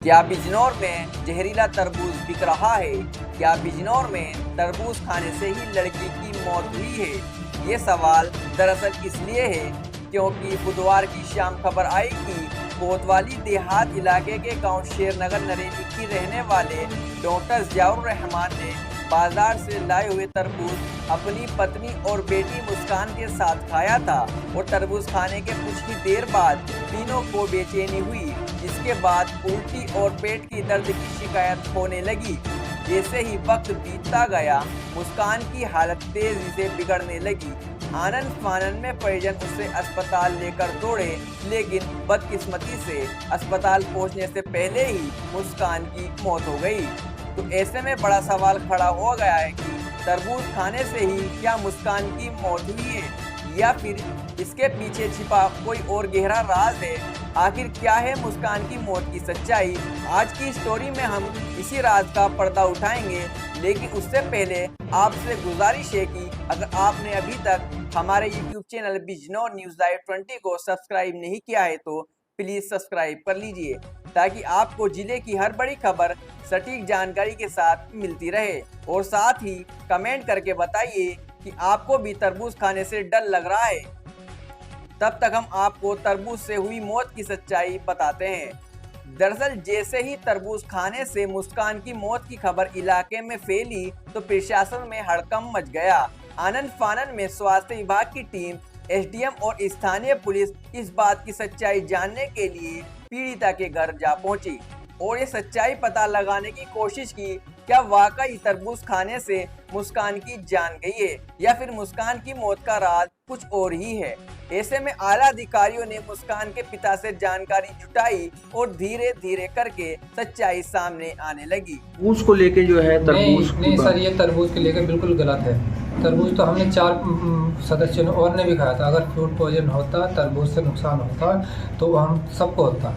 क्या बिजनौर में जहरीला तरबूज बिक रहा है? क्या बिजनौर में तरबूज खाने से ही लड़की की मौत हुई है? ये सवाल दरअसल इसलिए है क्योंकि बुधवार की शाम खबर आई कि कोतवाली देहात इलाके के गांव शेरनगर नरेनी की रहने वाले डॉक्टर जियाउर रहमान ने बाजार से लाए हुए तरबूज अपनी पत्नी और बेटी मुस्कान के साथ खाया था और तरबूज खाने के कुछ ही देर बाद तीनों को बेचैनी हुई, जिसके बाद उल्टी और पेट की दर्द की शिकायत होने लगी। जैसे ही वक्त बीतता गया, मुस्कान की हालत तेजी से बिगड़ने लगी। आनन फानन में परिजन उसे अस्पताल लेकर दौड़े, लेकिन बदकिस्मती से अस्पताल पहुंचने से पहले ही मुस्कान की मौत हो गई। तो ऐसे में बड़ा सवाल खड़ा हो गया है कि तरबूज खाने से ही क्या मुस्कान की मौत हुई है, या फिर इसके पीछे छिपा कोई और गहरा राज है। आखिर क्या है मुस्कान की मौत की सच्चाई? आज की स्टोरी में हम इसी राज का पर्दा उठाएंगे, लेकिन उससे पहले आपसे गुजारिश है कि अगर आपने अभी तक हमारे YouTube channel Bijnor news live 20 को सब्सक्राइब नहीं किया है तो प्लीज सब्सक्राइब कर लीजिए, ताकि आपको जिले की हर बड़ी खबर सटीक जानकारी के साथ मिलती रहे। और साथ ही कमेंट करके बताइए कि आपको भी तरबूज खाने से डर लग रहा है। तब तक हम आपको तरबूज से हुई मौत की सच्चाई बताते हैं। दरअसल जैसे ही तरबूज खाने से मुस्कान की मौत की खबर इलाके में फैली तो प्रशासन में हड़कंप मच गया। आनन फानन में स्वास्थ्य विभाग की टीम, एसडीएम और स्थानीय पुलिस इस बात की सच्चाई जानने के लिए पीड़िता के घर जा पहुंची और ये सच्चाई पता लगाने की कोशिश की, क्या वाकई तरबूज खाने से मुस्कान की जान गई है या फिर मुस्कान की मौत का राज कुछ और ही है। ऐसे में आला अधिकारियों ने मुस्कान के पिता से जानकारी जुटाई और धीरे धीरे करके सच्चाई सामने आने लगी। तरबूज को लेके जो है तरबूज नहीं सर, ये तरबूज के लेके बिल्कुल गलत है। तरबूज तो हमने 4 सदस्यों और ने भी खाया था। अगर फूड पॉइजन होता, तरबूज से नुकसान होता तो हम सबको होता।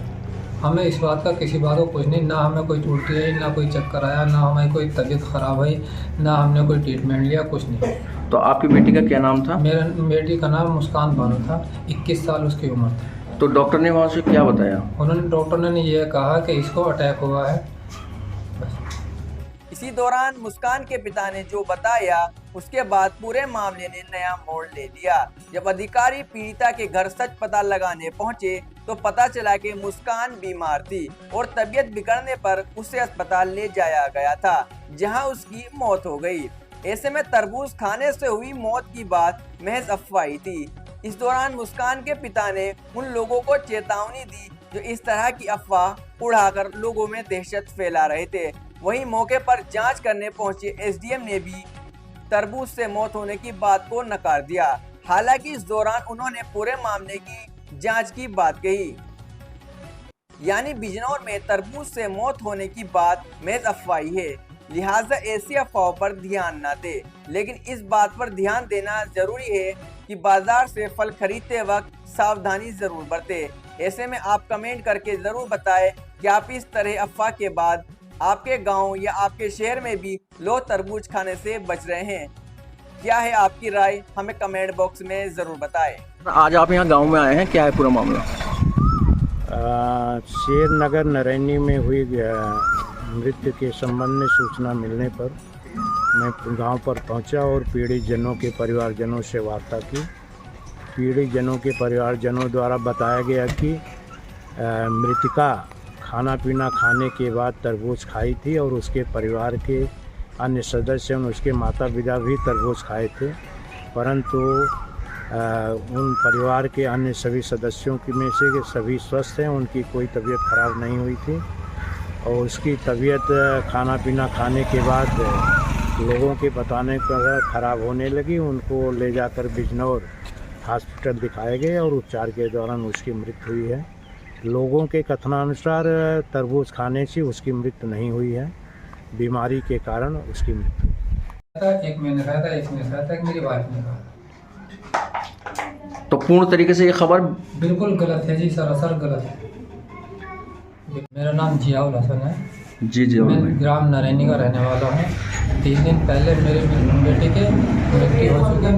हमें इस बात का किसी बात को कुछ नहीं, ना हमें कोई उल्टी आई, ना कोई चक्कर आया, ना हमें कोई तबीयत खराब हुई, ना हमने कोई ट्रीटमेंट लिया, कुछ नहीं। तो आपकी बेटी का क्या नाम था? मेरा बेटी का नाम मुस्कान बानो था, 21 साल उसकी उम्र थी। तो डॉक्टर ने वहाँ से क्या बताया? डॉक्टर ने ये कहा कि इसको अटैक हुआ है। इसी दौरान मुस्कान के पिता ने जो बताया, उसके बाद पूरे मामले ने नया मोड़ ले लिया। जब अधिकारी पीड़िता के घर सच पता लगाने पहुंचे तो पता चला कि मुस्कान बीमार थी और तबीयत बिगड़ने पर उसे अस्पताल ले जाया गया था, जहां उसकी मौत हो गई। ऐसे में तरबूज खाने से हुई मौत की बात महज अफवाही थी। इस दौरान मुस्कान के पिता ने उन लोगों को चेतावनी दी जो इस तरह की अफवाह उड़ाकर लोगों में दहशत फैला रहे थे। वहीं मौके पर जांच करने पहुंचे एसडीएम ने भी तरबूज से मौत होने की बात को नकार दिया। हालांकि इस दौरान उन्होंने पूरे मामले की जांच की बात कही, यानी बिजनौर में तरबूज से मौत होने की बात महज अफवाही है, लिहाजा ऐसी अफवाहों पर ध्यान न दे। लेकिन इस बात पर ध्यान देना जरूरी है कि बाजार से फल खरीदते वक्त सावधानी जरूर बरते। ऐसे में आप कमेंट करके जरूर बताएं कि आप इस तरह अफवाह के बाद आपके गांव या आपके शहर में भी लोग तरबूज खाने से बच रहे हैं। क्या है आपकी राय, हमें कमेंट बॉक्स में जरूर बताएं। आज आप यहाँ गांव में आए हैं, क्या है पूरा मामला? शेरनगर नरैनी में हुई मृत्यु के संबंध में सूचना मिलने पर मैं गांव पर पहुंचा और पीड़ित जनों के परिवारजनों से वार्ता की। पीड़ित जनों के परिवारजनों द्वारा बताया गया कि मृतिका खाना पीना खाने के बाद तरबूज खाई थी और उसके परिवार के अन्य सदस्य, उसके माता पिता भी तरबूज खाए थे, परंतु उन परिवार के अन्य सभी सदस्यों की में से सभी स्वस्थ हैं, उनकी कोई तबीयत खराब नहीं हुई थी। और उसकी तबीयत खाना पीना खाने के बाद लोगों के बताने पर ख़राब होने लगी। उनको ले जाकर बिजनौर हॉस्पिटल दिखाए गए और उपचार के दौरान उसकी मृत्यु हुई है। लोगों के कथनानुसार तरबूज खाने से उसकी मृत्यु नहीं हुई है, बीमारी के कारण उसकी मृत्यु हुई। एक मैंने खाया था, एक ने खाया था, एक मेरी वाइफ ने खाया। तो पूर्ण तरीके से ये खबर बिल्कुल गलत है जी, सरासर गलत है। मेरा नाम जियाउल हसन है जी। मैं ग्राम नरैनी का रहने वाला हूँ। 3 दिन पहले मेरे बेटे के मृत्यु हो चुकी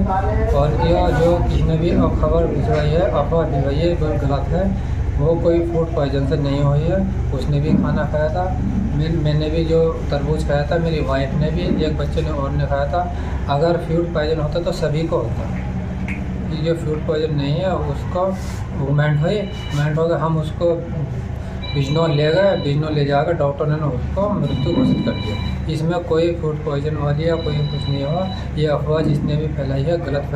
और यह जो किसी ने भी खबर भिजवाई है, अफवाह भिजवाई है, वो गलत है। वो कोई फूड पॉइजन से नहीं हुई है। उसने भी खाना खाया था, मैंने भी जो तरबूज खाया था, मेरी वाइफ ने भी, एक बच्चे ने और ने खाया था। अगर फूड पॉइजन होता तो सभी को होता। ये जो फूड पॉइजन नहीं है उसको मूवमेंट हो गया, हम उसको बिजनौर ले गए, बिजनौर ले जाकर डॉक्टर ने उसको मृत्यु घोषित कर दिया। इसमें कोई फूड पॉइजन वाली या कोई कुछ नहीं हुआ। ये अफवाह जिसने भी फैलाई है गलत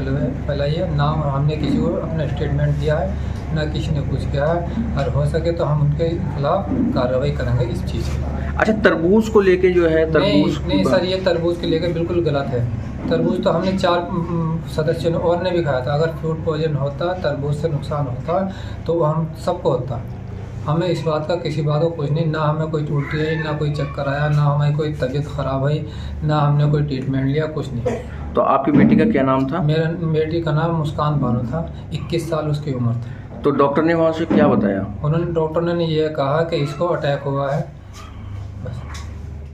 फैलाई है। ना हमने किसी को अपना स्टेटमेंट दिया है, ना किसी ने कुछ किया है, और हो सके तो हम उनके खिलाफ कार्रवाई करेंगे इस चीज़ की। अच्छा, तरबूज को लेके जो है तरबूज नहीं सर, ये तरबूज के लेके बिल्कुल गलत है। तरबूज तो हमने 4 सदस्यों ने और ने भी खाया था। अगर फूड पॉइजन होता, तरबूज से नुकसान होता तो हम सबको होता। हमें इस बात का किसी बात को कुछ नहीं, ना हमें कोई उल्टी आई, ना कोई चक्कर आया, ना हमें कोई तबीयत ख़राब हुई, ना हमने कोई ट्रीटमेंट लिया, कुछ नहीं। तो आपकी बेटी का क्या नाम था? मेरा बेटी का नाम मुस्कान बानो था, 21 साल उसकी उम्र थी। तो डॉक्टर ने वहाँ से क्या बताया? डॉक्टर ने ये कहा कि इसको अटैक हुआ है, बस।